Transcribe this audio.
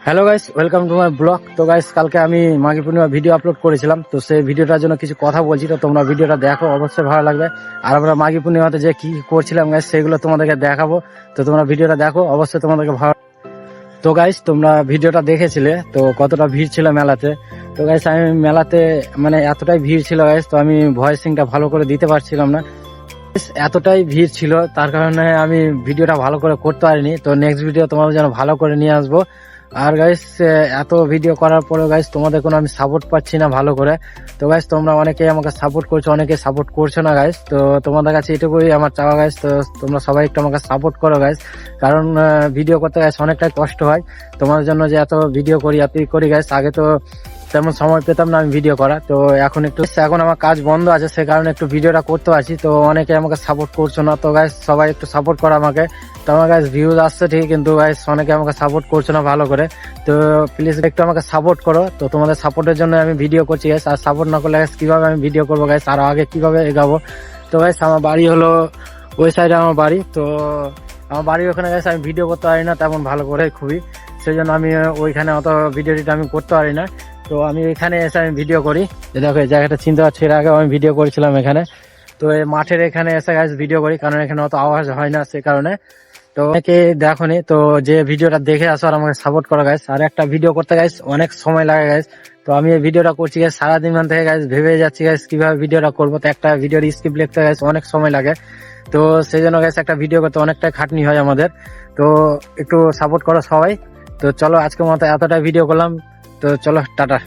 Hello guys, welcome to my blog. তো guys, কালকে আমি মাঘী পূর্ণিমা ভিডিও আপলোড করেছিলাম, তো সেই ভিডিওটার জন্য কিছু কথা বলছি, তো তোমরা ভিডিওটা দেখো, অবশ্যই ভালো লাগবে। আর আমরা মাঘী পূর্ণিমাতে যে কি করছিলাম গাইস, সেগুলো তোমাদেরকে দেখাবো। তো তোমরা ভিডিওটা দেখো, অবশ্যই তোমাদেরকে ভালো। তো গাইস, তোমরা ভিডিওটা দেখেছিলে তো কতটা ভিড় ছিল মেলাতে। তো গাইস, আমি মেলাতে মানে এতটাই ভিড় ছিল গাইস, তো আমি ভয়েসিংটা ভালো করে দিতে পারছিলাম না। এতটাই ভিড় ছিল, তার কারণে আমি ভিডিওটা ভালো করে করতে পারিনি। তো নেক্সট ভিডিও তোমাদের জন্য ভালো করে নিয়ে আসবো। আর গাইস, এত ভিডিও করার পরেও গাইস তোমাদের কোনো আমি সাপোর্ট পাচ্ছি না ভালো করে। তো গাইস, তোমরা অনেকেই আমাকে সাপোর্ট করছো, অনেকে সাপোর্ট করছো না গাইস। তো তোমাদের কাছে এটুকুই আমার চাওয়া গাইস, তো তোমরা সবাই একটু আমাকে সাপোর্ট করো গাইস। কারণ ভিডিও করতে গাইস অনেকটাই কষ্ট হয়। তোমাদের জন্য যে এত ভিডিও করি এতই করি গাইস, আগে তো তেমন সময় পেতাম না আমি ভিডিও করা। তো এখন আমার কাজ বন্ধ আছে, সে কারণে একটু ভিডিওটা করতে পারছি। তো অনেকে আমাকে সাপোর্ট করছো না, তো গাইস সবাই একটু সাপোর্ট করো আমাকে। তো আমার গাইস ভিউজ আসছে ঠিক, কিন্তু গাইস অনেকে আমাকে সাপোর্ট করছো না ভালো করে। তো প্লিজ একটু আমাকে সাপোর্ট করো। তো তোমাদের সাপোর্টের জন্য আমি ভিডিও করছি গাইস। আর সাপোর্ট না করলে গাইস কিভাবে আমি ভিডিও করবো গাইস, আরো আগে কিভাবে এগাবো। তো গাইস, আমার বাড়ি হলো ওই সাইডে আমার বাড়ি। তো আমার বাড়ির ওখানে গাইস আমি ভিডিও করতে পারি না তেমন ভালো করে, খুবই সেই জন্য আমি ওইখানে অত ভিডিও আমি করতে পারি না। তো আমি এখানে এসে আমি ভিডিও করি। দেখো এই জায়গাটা চিনতে পারছি, এর আগে আমি ভিডিও করেছিলাম এখানে। তো এই মাঠের এখানে এসে গাইস ভিডিও করি, কারণ এখানে অত আওয়াজ হয় না সে কারণে। তো অনেকে দেখোনি, তো যে ভিডিওটা দেখে আসো আর আমাকে সাপোর্ট করো গাইস। আর একটা ভিডিও করতে গাইস অনেক সময় লাগে গাইস। তো আমি এই ভিডিওটা করছি গাইস সারাদিন থেকে গাইস, ভেবে যাচ্ছি গাইস কিভাবে ভিডিওটা করবো। তো একটা ভিডিওর স্ক্রিপ্ট লিখতে গাইস অনেক সময় লাগে। তো সেই জন্য গাইস একটা ভিডিও করতে অনেকটা খাটনি হয় আমাদের। তো একটু সাপোর্ট করো সবাই। তো চলো, আজকের মতো এতটাই ভিডিও করলাম। তো চলো, টাটা।